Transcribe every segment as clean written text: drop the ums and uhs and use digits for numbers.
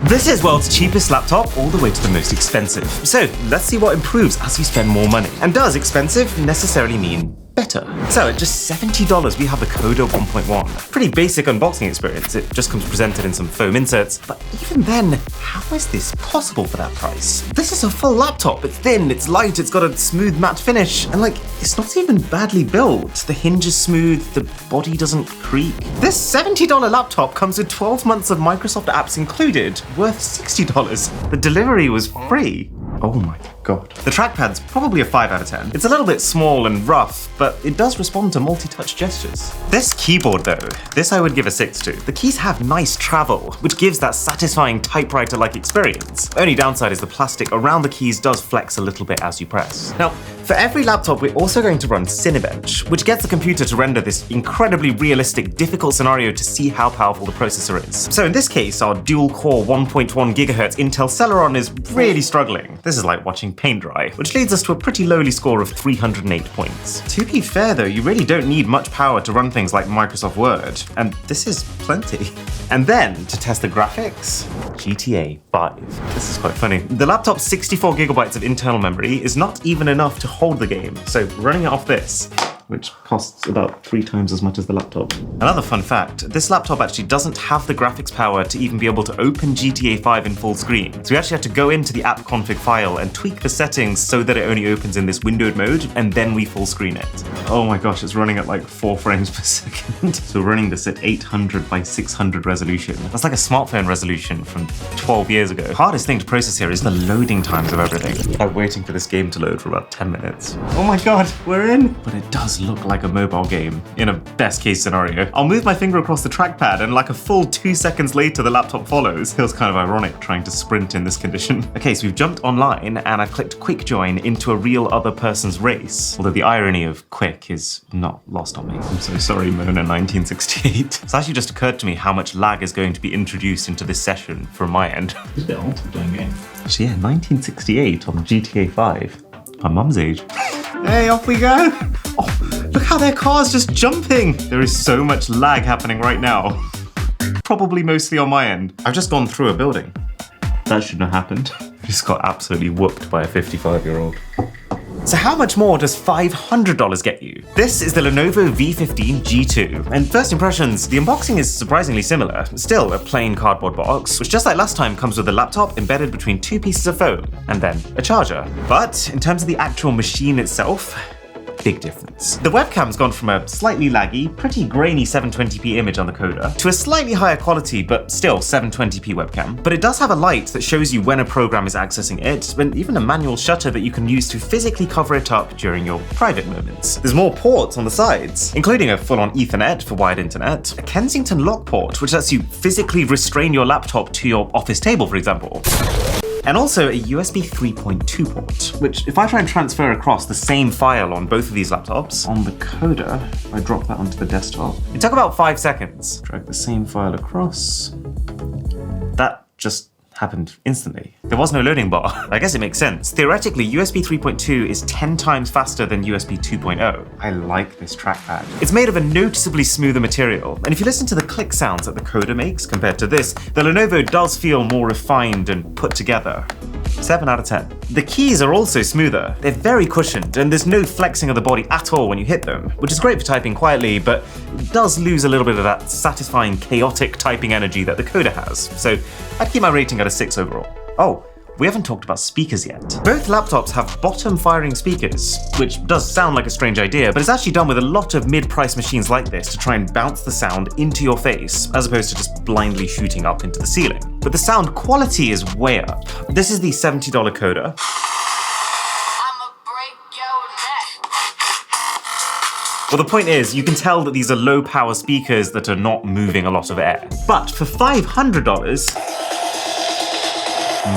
This is world's cheapest laptop all the way to the most expensive. So let's see what improves as you spend more money. And does expensive necessarily mean better? So at just $70, we have the Coda 1.1. Pretty basic unboxing experience. It just comes presented in some foam inserts. But even then, how is this possible for that price? This is a full laptop. It's thin, it's light, it's got a smooth matte finish. And it's not even badly built. The hinge is smooth, the body doesn't creak. This $70 laptop comes with 12 months of Microsoft apps included, worth $60. The delivery was free. Oh my god. The trackpad's probably a 5 out of 10. It's a little bit small and rough, but it does respond to multi-touch gestures. This keyboard though, this I would give a 6 to. The keys have nice travel, which gives that satisfying typewriter-like experience. Only downside is the plastic around the keys does flex a little bit as you press. Now, for every laptop, we're also going to run Cinebench, which gets the computer to render this incredibly realistic, difficult scenario to see how powerful the processor is. So in this case, our dual-core 1.1 GHz Intel Celeron is really struggling. This is like watching paint dry, which leads us to a pretty lowly score of 308 points. To be fair though, you really don't need much power to run things like Microsoft Word, and this is plenty. And then, to test the graphics, GTA 5. This is quite funny. The laptop's 64 gigabytes of internal memory is not even enough to hold the game, so running it off this, which costs about 3 times as much as the laptop. Another fun fact, this laptop actually doesn't have the graphics power to even be able to open GTA 5 in full screen. So we actually have to go into the app config file and tweak the settings so that it only opens in this windowed mode, and then we full screen it. Oh my gosh, it's running at like 4 frames per second. So we're running this at 800 by 600 resolution. That's like a smartphone resolution from 12 years ago. The hardest thing to process here is the loading times of everything. I'm waiting for this game to load for about 10 minutes. Oh my god, we're in! But it does look like a mobile game in a best case scenario. I'll move my finger across the trackpad and like a full 2 seconds later the laptop follows. Feels kind of ironic trying to sprint in this condition. Okay, so we've jumped online and I've clicked quick join into a real other person's race. Although the irony of quick is not lost on me. I'm so sorry, Mona 1968. It's actually just occurred to me how much lag is going to be introduced into this session from my end. It's a bit old to play a game. Actually, yeah, 1968 on GTA 5. My mum's age. Hey, off we go! Oh, look how their car's just jumping! There is so much lag happening right now. Probably mostly on my end. I've just gone through a building. That shouldn't have happened. I just got absolutely whooped by a 55-year-old. So how much more does $500 get you? This is the Lenovo V15 G2. And first impressions, the unboxing is surprisingly similar. Still a plain cardboard box, which just like last time comes with a laptop embedded between 2 pieces of foam, and then a charger. But in terms of the actual machine itself, big difference. The webcam's gone from a slightly laggy, pretty grainy 720p image on the Coda to a slightly higher quality, but still 720p webcam. But it does have a light that shows you when a program is accessing it, and even a manual shutter that you can use to physically cover it up during your private moments. There's more ports on the sides, including a full-on Ethernet for wired internet, a Kensington lock port, which lets you physically restrain your laptop to your office table, for example. And also a USB 3.2 port, which if I try and transfer across the same file on both of these laptops, on the Coda, if I drop that onto the desktop, it took about 5 seconds. Drag the same file across. That just happened instantly. There was no loading bar. I guess it makes sense. Theoretically, USB 3.2 is 10 times faster than USB 2.0. I like this trackpad. It's made of a noticeably smoother material, and if you listen to the click sounds that the Coda makes compared to this, the Lenovo does feel more refined and put together. 7 out of 10. The keys are also smoother. They're very cushioned, and there's no flexing of the body at all when you hit them, which is great for typing quietly, but it does lose a little bit of that satisfying, chaotic typing energy that the Coda has. So I'd keep my rating at a 6 overall. Oh, we haven't talked about speakers yet. Both laptops have bottom-firing speakers, which does sound like a strange idea, but it's actually done with a lot of mid-price machines like this to try and bounce the sound into your face, as opposed to just blindly shooting up into the ceiling. But the sound quality is way up. This is the $70 Coda. Well, the point is, you can tell that these are low-power speakers that are not moving a lot of air. But for $500,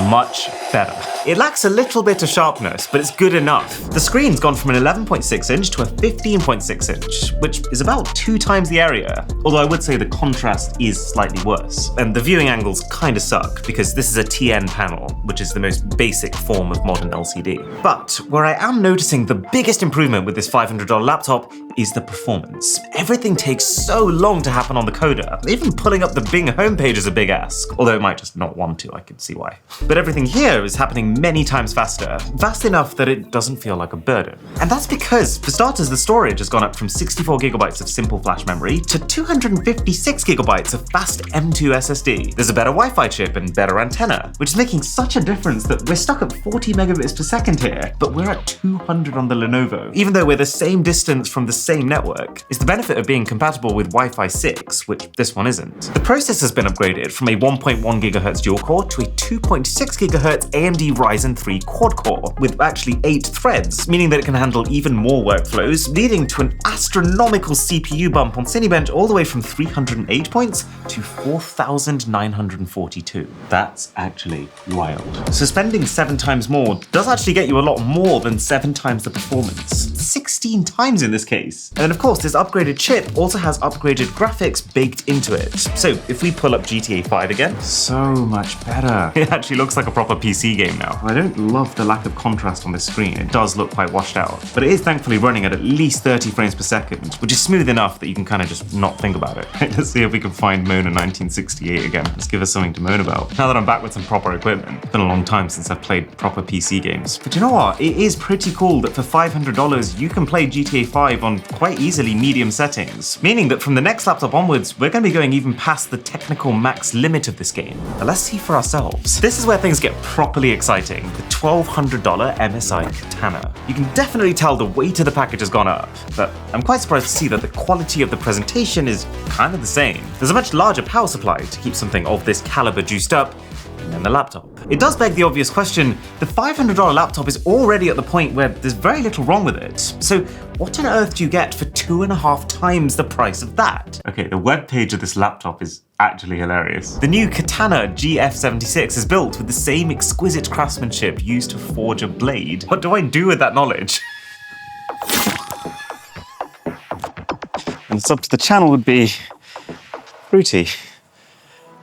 much better. It lacks a little bit of sharpness, but it's good enough. The screen's gone from an 11.6 inch to a 15.6 inch, which is about 2 times the area, although I would say the contrast is slightly worse. And the viewing angles kind of suck, because this is a TN panel, which is the most basic form of modern LCD. But where I am noticing the biggest improvement with this $500 laptop is the performance. Everything takes so long to happen on the Coda. Even pulling up the Bing homepage is a big ask, although it might just not want to, I can see why. But everything here is happening many times faster, fast enough that it doesn't feel like a burden. And that's because, for starters, the storage has gone up from 64 gigabytes of simple flash memory to 256 gigabytes of fast M2 SSD. There's a better Wi-Fi chip and better antenna, which is making such a difference that we're stuck at 40 megabits per second here, but we're at 200 on the Lenovo, even though we're the same distance from the same network. It's the benefit of being compatible with Wi-Fi 6, which this one isn't. The processor's been upgraded from a 1.1 GHz dual core to a 2.6 GHz AMD Ryzen 3 quad core, with actually 8 threads, meaning that it can handle even more workflows, leading to an astronomical CPU bump on Cinebench all the way from 308 points to 4,942. That's actually wild. So spending 7 times more does actually get you a lot more than 7 times the performance. 16 times in this case. And then of course, this upgraded chip also has upgraded graphics baked into it. So if we pull up GTA 5 again, so much better. It actually looks like a proper PC game now. I don't love the lack of contrast on this screen. It does look quite washed out, but it is thankfully running at least 30 frames per second, which is smooth enough that you can kind of just not think about it. Let's see if we can find Mona 1968 again. Let's give us something to moan about. Now that I'm back with some proper equipment, it's been a long time since I've played proper PC games. But you know what? It is pretty cool that for $500 you can play GTA 5 on quite easily medium settings, meaning that from the next laptop onwards, we're going to be going even past the technical max limit of this game. But let's see for ourselves. This is where things get properly exciting, the $1,200 MSI Katana. You can definitely tell the weight of the package has gone up, but I'm quite surprised to see that the quality of the presentation is kind of the same. There's a much larger power supply to keep something of this caliber juiced up, and the laptop. It does beg the obvious question, the $500 laptop is already at the point where there's very little wrong with it. So what on earth do you get for 2.5 times the price of that? Okay, the webpage of this laptop is actually hilarious. The new Katana GF76 is built with the same exquisite craftsmanship used to forge a blade. What do I do with that knowledge? And sub to the channel would be fruity.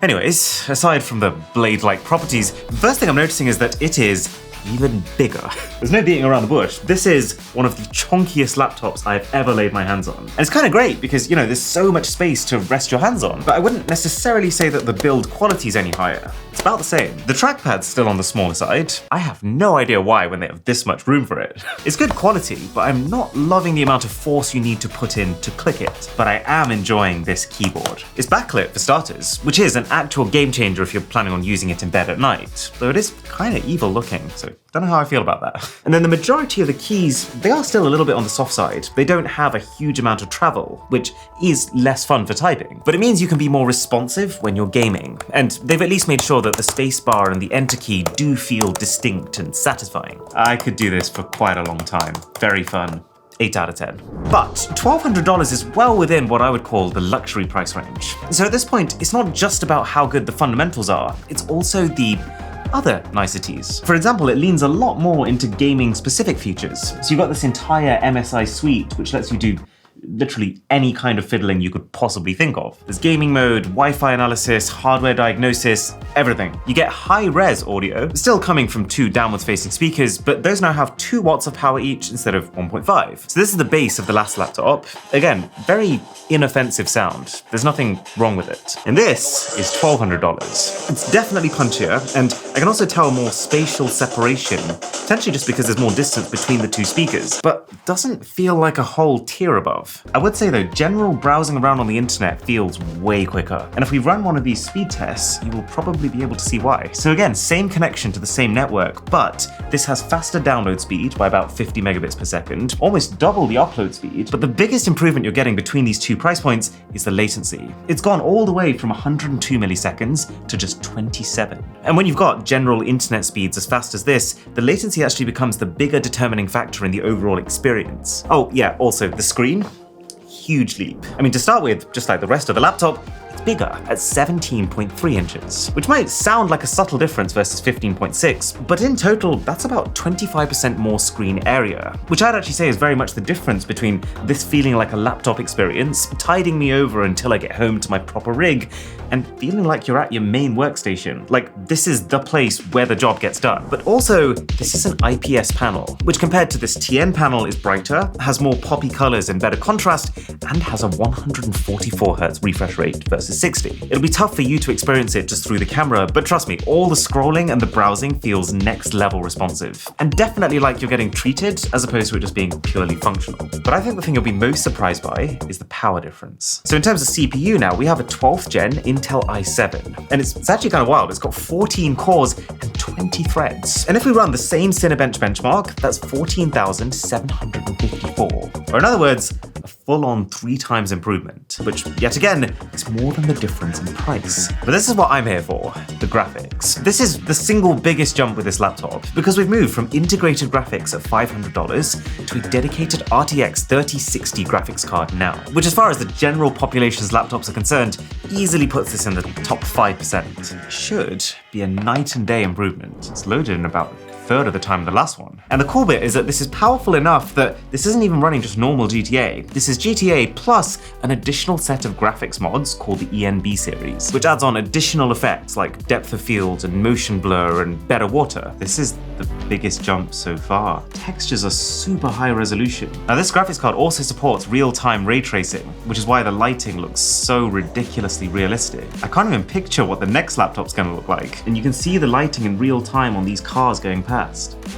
Anyways, aside from the blade-like properties, the first thing I'm noticing is that it is even bigger. There's no beating around the bush. This is one of the chonkiest laptops I've ever laid my hands on. And it's kind of great because, you know, there's so much space to rest your hands on, but I wouldn't necessarily say that the build quality is any higher. It's about the same. The trackpad's still on the smaller side. I have no idea why when they have this much room for it. It's good quality, but I'm not loving the amount of force you need to put in to click it. But I am enjoying this keyboard. It's backlit for starters, which is an actual game changer if you're planning on using it in bed at night, though it is kind of evil looking, so don't know how I feel about that. And then the majority of the keys, they are still a little bit on the soft side. They don't have a huge amount of travel, which is less fun for typing, but it means you can be more responsive when you're gaming. And they've at least made sure that the spacebar and the enter key do feel distinct and satisfying. I could do this for quite a long time. Very fun. 8 out of 10. But $1,200 is well within what I would call the luxury price range. So at this point, it's not just about how good the fundamentals are, it's also the other niceties. For example, it leans a lot more into gaming specific features. So you've got this entire MSI suite, which lets you do literally any kind of fiddling you could possibly think of. There's gaming mode, Wi-Fi analysis, hardware diagnosis, everything. You get high-res audio, still coming from 2 downwards-facing speakers, but those now have 2 watts of power each instead of 1.5. So this is the base of the last laptop. Again, very inoffensive sound. There's nothing wrong with it. And this is $1,200. It's definitely punchier, and I can also tell more spatial separation, potentially just because there's more distance between the 2 speakers, but doesn't feel like a whole tier above. I would say though, general browsing around on the internet feels way quicker. And if we run one of these speed tests, you will probably be able to see why. So again, same connection to the same network, but this has faster download speed by about 50 megabits per second, almost double the upload speed. But the biggest improvement you're getting between these 2 price points is the latency. It's gone all the way from 102 milliseconds to just 27. And when you've got general internet speeds as fast as this, the latency actually becomes the bigger determining factor in the overall experience. Oh yeah, also the screen, huge leap. I mean, to start with, just like the rest of the laptop, It's bigger at 17.3 inches, which might sound like a subtle difference versus 15.6, but in total, that's about 25% more screen area, which I'd actually say is very much the difference between this feeling like a laptop experience, tiding me over until I get home to my proper rig, and feeling like you're at your main workstation. Like, this is the place where the job gets done. But also, this is an IPS panel, which compared to this TN panel is brighter, has more poppy colors and better contrast, and has a 144Hz refresh rate versus 60. It'll be tough for you to experience it just through the camera, but trust me, all the scrolling and the browsing feels next level responsive, and definitely like you're getting treated as opposed to it just being purely functional. But I think the thing you'll be most surprised by is the power difference. So in terms of CPU now, we have a 12th gen Intel i7, and it's actually kind of wild. It's got 14 cores and 20 threads. And if we run the same Cinebench benchmark, that's 14,754. Or in other words, a full-on 3 times improvement, which yet again is more than the difference in price. But this is what I'm here for, the graphics. This is the single biggest jump with this laptop, because we've moved from integrated graphics at $500 to a dedicated RTX 3060 graphics card now, which as far as the general population's laptops are concerned, easily puts this in the top 5%. Should be a night and day improvement. It's loaded in about a third of the time of the last one. And the cool bit is that this is powerful enough that this isn't even running just normal GTA. This is GTA plus an additional set of graphics mods called the ENB series, which adds on additional effects like depth of field and motion blur and better water. This is the biggest jump so far. Textures are super high resolution. Now this graphics card also supports real-time ray tracing, which is why the lighting looks so ridiculously realistic. I can't even picture what the next laptop's gonna look like, and you can see the lighting in real time on these cars going past.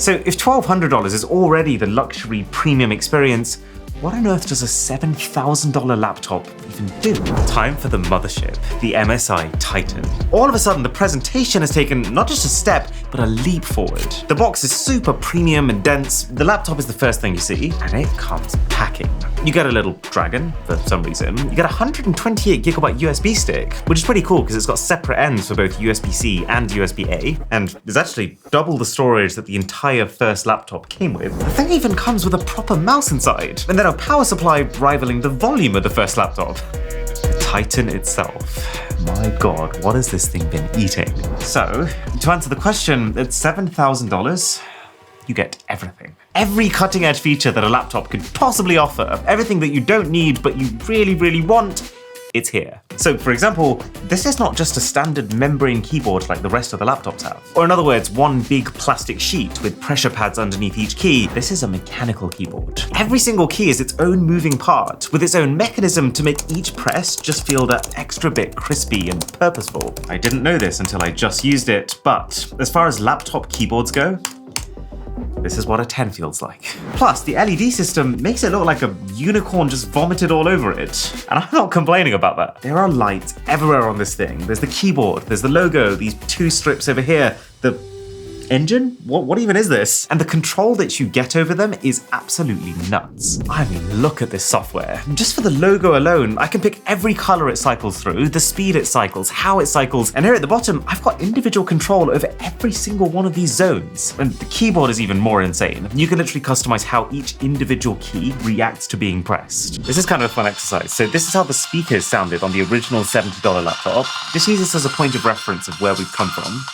So if $1,200 is already the luxury premium experience, what on earth does a $7,000 laptop even do? Time for the mothership, the MSI Titan. All of a sudden, the presentation has taken not just a step, but a leap forward. The box is super premium and dense, the laptop is the first thing you see, and it comes packing. You get a little Dragon, for some reason. You get a 128GB USB stick, which is pretty cool because it's got separate ends for both USB-C and USB-A, and there's actually double the storage that the entire first laptop came with. The thing even comes with a proper mouse inside, and then a power supply rivaling the volume of the first laptop. The Titan itself. My God, what has this thing been eating? So, to answer the question, at $7,000, you get everything. Every cutting edge feature that a laptop could possibly offer, everything that you don't need but you really, really want, it's here. So for example, this is not just a standard membrane keyboard like the rest of the laptops have. Or in other words, one big plastic sheet with pressure pads underneath each key. This is a mechanical keyboard. Every single key is its own moving part, with its own mechanism to make each press just feel that extra bit crispy and purposeful. I didn't know this until I just used it, but as far as laptop keyboards go, this is what a 10 feels like. Plus, the LED system makes it look like a unicorn just vomited all over it. And I'm not complaining about that. There are lights everywhere on this thing. There's the keyboard, there's the logo, these 2 strips over here, the engine? What even is this? And the control that you get over them is absolutely nuts. I mean, look at this software. Just for the logo alone, I can pick every color it cycles through, the speed it cycles, how it cycles, and here at the bottom, I've got individual control over every single one of these zones. And the keyboard is even more insane. You can literally customize how each individual key reacts to being pressed. This is kind of a fun exercise. So this is how the speakers sounded on the original $70 laptop. Just use this as a point of reference of where we've come from.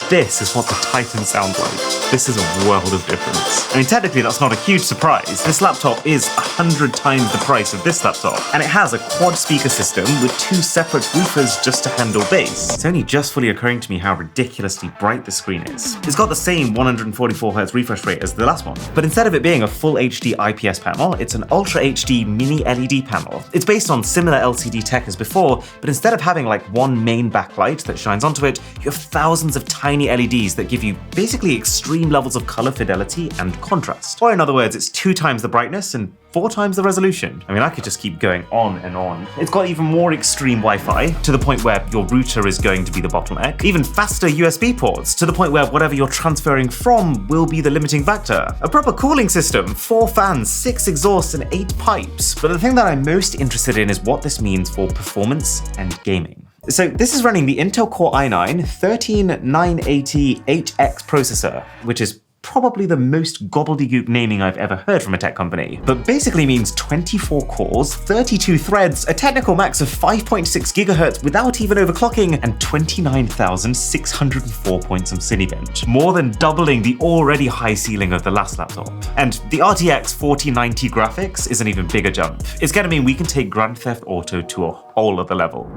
This is what the Titan sounds like. This is a world of difference. I mean, technically that's not a huge surprise. This laptop is 100 times the price of this laptop, and it has a quad speaker system with 2 separate woofers just to handle bass. It's only just fully occurring to me how ridiculously bright the screen is. It's got the same 144Hz refresh rate as the last one, but instead of it being a full HD IPS panel, it's an Ultra HD mini LED panel. It's based on similar LCD tech as before, but instead of having like one main backlight that shines onto it, you have thousands of tiny LEDs that give you basically extreme levels of color fidelity and contrast. Or in other words, it's 2 times the brightness and 4 times the resolution. I mean, I could just keep going on and on. It's got even more extreme Wi-Fi, to the point where your router is going to be the bottleneck. Even faster USB ports, to the point where whatever you're transferring from will be the limiting factor. A proper cooling system, 4 fans, 6 exhausts, and 8 pipes. But the thing that I'm most interested in is what this means for performance and gaming. So this is running the Intel Core i9 13980HX processor, which is probably the most gobbledygook naming I've ever heard from a tech company, but basically means 24 cores, 32 threads, a technical max of 5.6 gigahertz without even overclocking, and 29,604 points on Cinebench, more than doubling the already high ceiling of the last laptop. And the RTX 4090 graphics is an even bigger jump. It's gonna mean we can take Grand Theft Auto to a whole other level.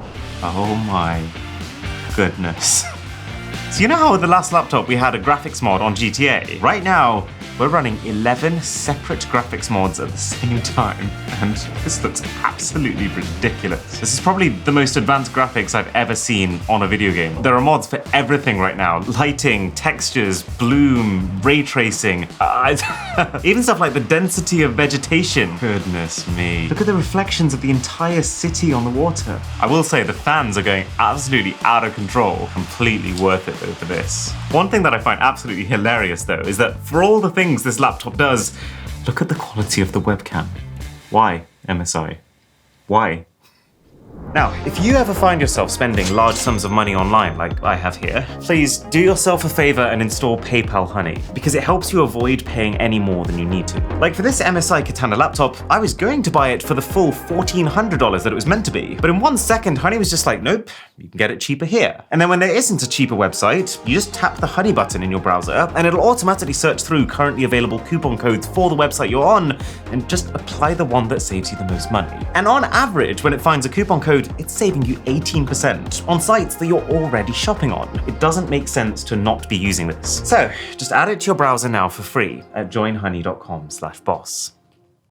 Oh my goodness. So you know how with the last laptop we had a graphics mod on GTA? Right now, we're running 11 separate graphics mods at the same time, and this looks absolutely ridiculous. This is probably the most advanced graphics I've ever seen on a video game. There are mods for everything right now. Lighting, textures, bloom, ray tracing, even stuff like the density of vegetation. Goodness me. Look at the reflections of the entire city on the water. I will say the fans are going absolutely out of control. Completely worth it though for this. One thing that I find absolutely hilarious though is that for all the things this laptop does, look at the quality of the webcam. Why, MSI? Why? Now, if you ever find yourself spending large sums of money online like I have here, please do yourself a favor and install PayPal Honey, because it helps you avoid paying any more than you need to. Like for this MSI Katana laptop, I was going to buy it for the full $1,400 that it was meant to be, but in 1 second, Honey was just like, nope, you can get it cheaper here. And then when there isn't a cheaper website, you just tap the Honey button in your browser, and it'll automatically search through currently available coupon codes for the website you're on, and just apply the one that saves you the most money. And on average, when it finds a coupon code, it's saving you 18% on sites that you're already shopping on. It doesn't make sense to not be using this. So just add it to your browser now for free at joinhoney.com/boss.